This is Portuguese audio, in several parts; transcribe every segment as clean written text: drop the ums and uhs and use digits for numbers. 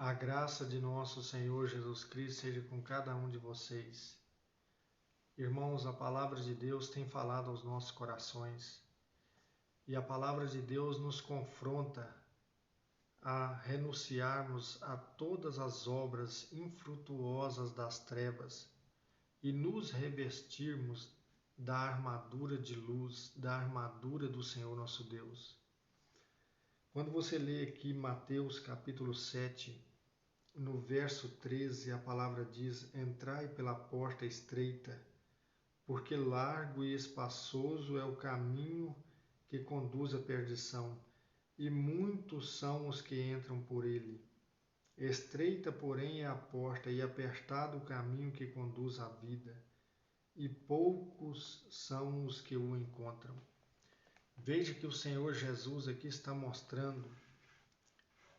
A graça de nosso Senhor Jesus Cristo seja com cada um de vocês. Irmãos, a palavra de Deus tem falado aos nossos corações e a palavra de Deus nos confronta a renunciarmos a todas as obras infrutuosas das trevas e nos revestirmos da armadura de luz, da armadura do Senhor nosso Deus. Quando você lê aqui Mateus capítulo 7, no verso 13, a palavra diz: entrai pela porta estreita, porque largo e espaçoso é o caminho que conduz à perdição, e muitos são os que entram por ele. Estreita, porém, é a porta, e apertado o caminho que conduz à vida, e poucos são os que o encontram. Veja que o Senhor Jesus aqui está mostrando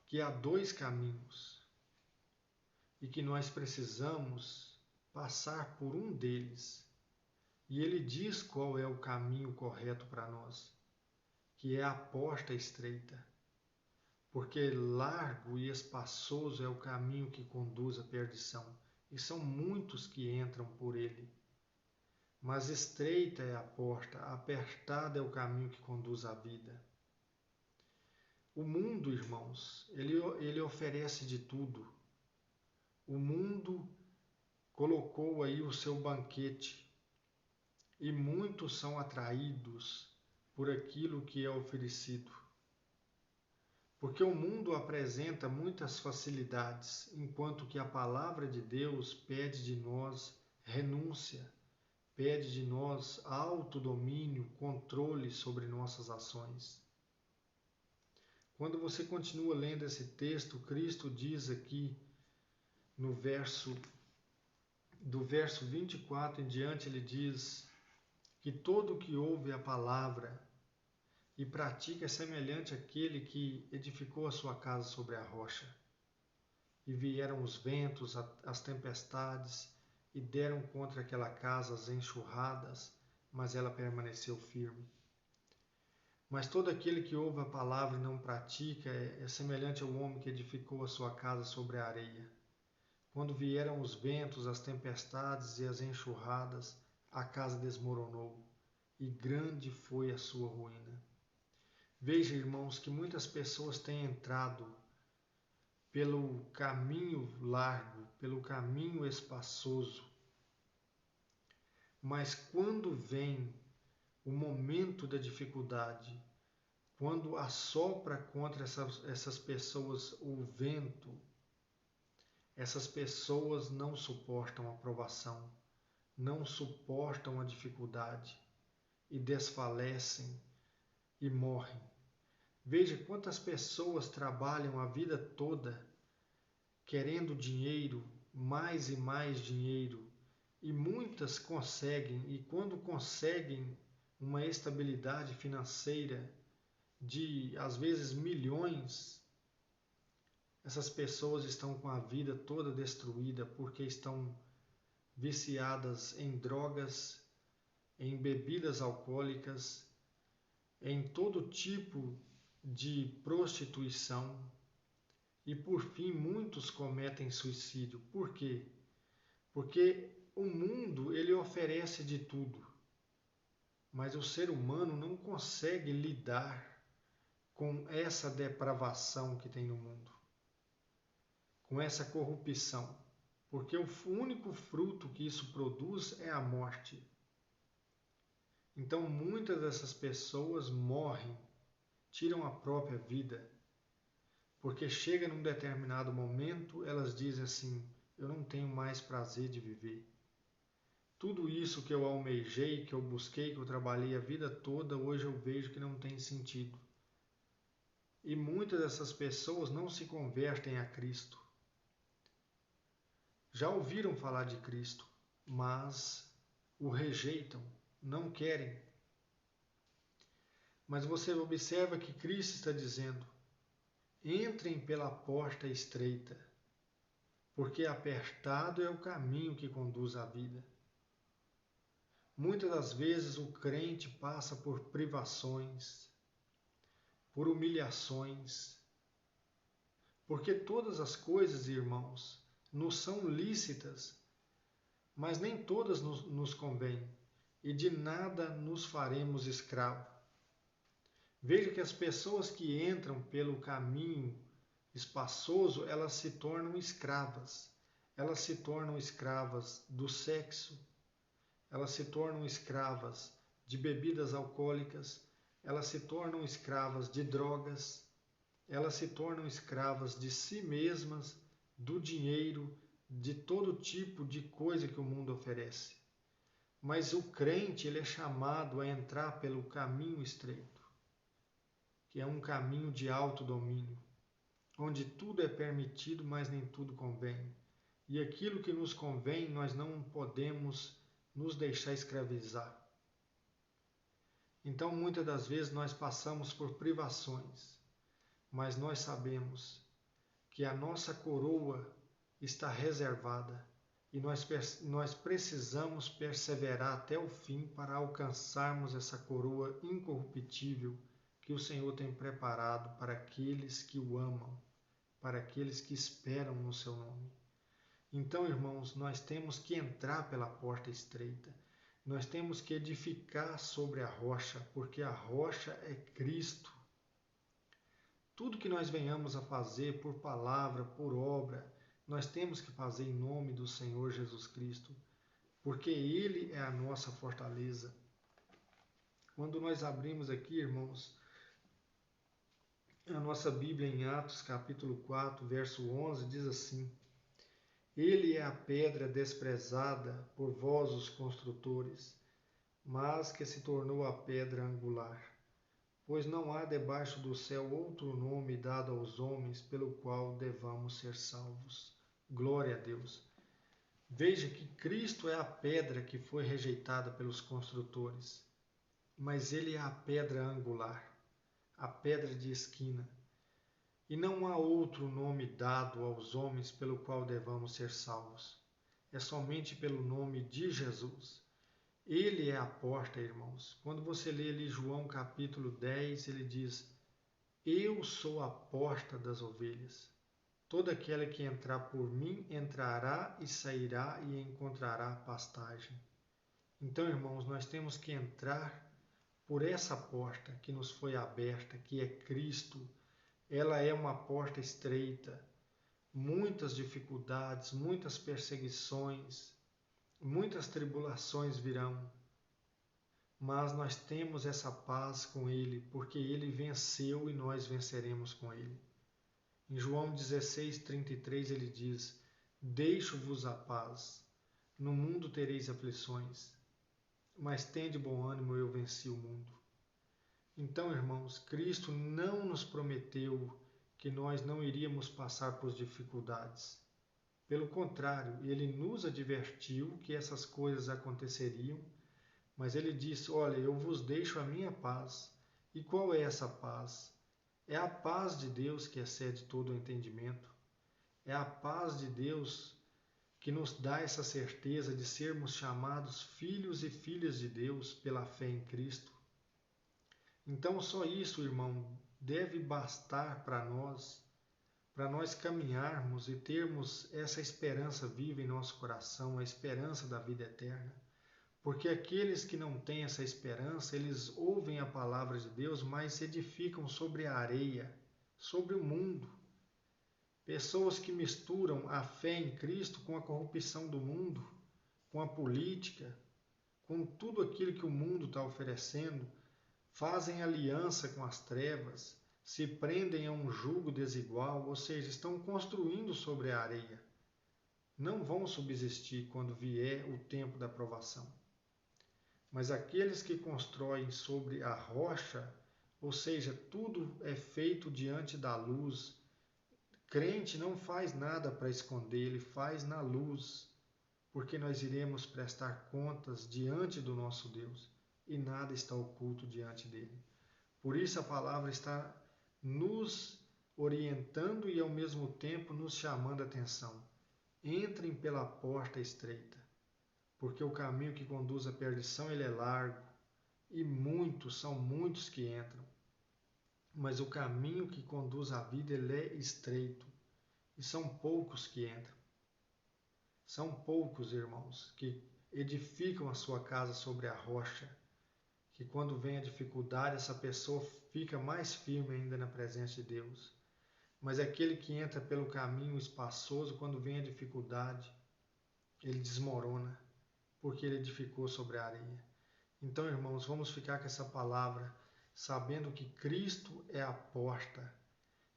que há dois caminhos e que nós precisamos passar por um deles. E ele diz qual é o caminho correto para nós, que é a porta estreita. Porque largo e espaçoso é o caminho que conduz à perdição, e são muitos que entram por ele. Mas estreita é a porta, apertada é o caminho que conduz à vida. O mundo, irmãos, ele oferece de tudo. O mundo colocou aí o seu banquete e muitos são atraídos por aquilo que é oferecido. Porque o mundo apresenta muitas facilidades, enquanto que a palavra de Deus pede de nós renúncia, pede de nós autodomínio, controle sobre nossas ações. Quando você continua lendo esse texto, Cristo diz aqui do verso 24 em diante, ele diz que todo o que ouve a palavra e pratica é semelhante àquele que edificou a sua casa sobre a rocha. E vieram os ventos, as tempestades, e deram contra aquela casa as enxurradas, mas ela permaneceu firme. Mas todo aquele que ouve a palavra e não pratica é semelhante ao homem que edificou a sua casa sobre a areia. Quando vieram os ventos, as tempestades e as enxurradas, a casa desmoronou, e grande foi a sua ruína. Veja, irmãos, que muitas pessoas têm entrado pelo caminho largo, pelo caminho espaçoso, mas quando vem o momento da dificuldade, quando assopra contra essas pessoas o vento, essas pessoas não suportam a provação, não suportam a dificuldade e desfalecem e morrem. Veja quantas pessoas trabalham a vida toda querendo dinheiro, mais e mais dinheiro, e muitas conseguem, e quando conseguem uma estabilidade financeira de às vezes milhões, essas pessoas estão com a vida toda destruída porque estão viciadas em drogas, em bebidas alcoólicas, em todo tipo de prostituição, e por fim muitos cometem suicídio. Por quê? Porque o mundo ele oferece de tudo, mas o ser humano não consegue lidar com essa depravação que tem no mundo, com essa corrupção, porque o único fruto que isso produz é a morte. Então muitas dessas pessoas morrem, tiram a própria vida, porque chega num determinado momento, elas dizem assim: eu não tenho mais prazer de viver. Tudo isso que eu almejei, que eu busquei, que eu trabalhei a vida toda, hoje eu vejo que não tem sentido. E muitas dessas pessoas não se convertem a Cristo. Já ouviram falar de Cristo, mas o rejeitam, não querem. Mas você observa que Cristo está dizendo: entrem pela porta estreita, porque apertado é o caminho que conduz à vida. Muitas das vezes o crente passa por privações, por humilhações, Porque todas as coisas, irmãos, nos são lícitas, mas nem todas nos convêm, e de nada nos faremos escravo. Veja que as pessoas que entram pelo caminho espaçoso, elas se tornam escravas. Elas se tornam escravas do sexo, elas se tornam escravas de bebidas alcoólicas, elas se tornam escravas de drogas, elas se tornam escravas de si mesmas, do dinheiro, de todo tipo de coisa que o mundo oferece. Mas o crente, ele é chamado a entrar pelo caminho estreito, que é um caminho de autodomínio, onde tudo é permitido, mas nem tudo convém. E aquilo que nos convém, nós não podemos nos deixar escravizar. Então, muitas das vezes, nós passamos por privações, mas nós sabemos que a nossa coroa está reservada e nós precisamos perseverar até o fim para alcançarmos essa coroa incorruptível que o Senhor tem preparado para aqueles que o amam, para aqueles que esperam no seu nome. Então, irmãos, nós temos que entrar pela porta estreita. Nós temos que edificar sobre a rocha, porque a rocha é Cristo. Tudo que nós venhamos a fazer por palavra, por obra, nós temos que fazer em nome do Senhor Jesus Cristo, porque Ele é a nossa fortaleza. Quando nós abrimos aqui, irmãos, a nossa Bíblia em Atos capítulo 4, verso 11, diz assim: Ele é a pedra desprezada por vós os construtores, mas que se tornou a pedra angular. Pois não há debaixo do céu outro nome dado aos homens pelo qual devamos ser salvos. Glória a Deus. Veja que Cristo é a pedra que foi rejeitada pelos construtores, mas Ele é a pedra angular, a pedra de esquina. E não há outro nome dado aos homens pelo qual devamos ser salvos. É somente pelo nome de Jesus. Ele é a porta, irmãos. Quando você lê ali João capítulo 10, ele diz: Eu sou a porta das ovelhas. Toda aquela que entrar por mim entrará e sairá e encontrará pastagem. Então, irmãos, nós temos que entrar por essa porta que nos foi aberta, que é Cristo. Ela é uma porta estreita, muitas dificuldades, muitas perseguições, muitas tribulações virão. Mas nós temos essa paz com Ele, porque Ele venceu e nós venceremos com Ele. Em João 16:33 ele diz: Deixo-vos a paz, no mundo tereis aflições, mas tende bom ânimo, eu venci o mundo. Então, irmãos, Cristo não nos prometeu que nós não iríamos passar por dificuldades. Pelo contrário, Ele nos advertiu que essas coisas aconteceriam, mas Ele disse: Olha, eu vos deixo a minha paz. E qual é essa paz? É a paz de Deus que excede todo o entendimento. É a paz de Deus que nos dá essa certeza de sermos chamados filhos e filhas de Deus pela fé em Cristo. Então, só isso, irmão, deve bastar para nós caminharmos e termos essa esperança viva em nosso coração, a esperança da vida eterna. Porque aqueles que não têm essa esperança, eles ouvem a palavra de Deus, mas se edificam sobre a areia, sobre o mundo. Pessoas que misturam a fé em Cristo com a corrupção do mundo, com a política, com tudo aquilo que o mundo está oferecendo, fazem aliança com as trevas, se prendem a um jugo desigual, ou seja, estão construindo sobre a areia. Não vão subsistir quando vier o tempo da provação. Mas aqueles que constroem sobre a rocha, ou seja, tudo é feito diante da luz. Crente não faz nada para esconder, ele faz na luz, porque nós iremos prestar contas diante do nosso Deus e nada está oculto diante dele. Por isso a palavra está nos orientando e ao mesmo tempo nos chamando a atenção. Entrem pela porta estreita, porque o caminho que conduz à perdição ele é largo e são muitos que entram. Mas o caminho que conduz à vida ele é estreito E são poucos que entram. São poucos, irmãos, que edificam a sua casa sobre a rocha, que quando vem a dificuldade, essa pessoa fica mais firme ainda na presença de Deus. Mas aquele que entra pelo caminho espaçoso, quando vem a dificuldade, ele desmorona, porque ele edificou sobre a areia. Então, irmãos, vamos ficar com essa palavra, sabendo que Cristo é a porta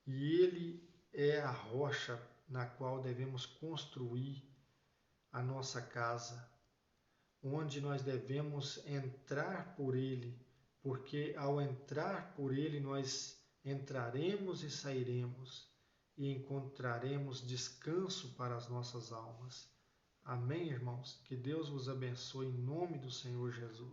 e Ele é a rocha na qual devemos construir a nossa casa, onde nós devemos entrar por Ele, porque ao entrar por Ele nós entraremos e sairemos e encontraremos descanso para as nossas almas. Amém, irmãos? Que Deus vos abençoe em nome do Senhor Jesus.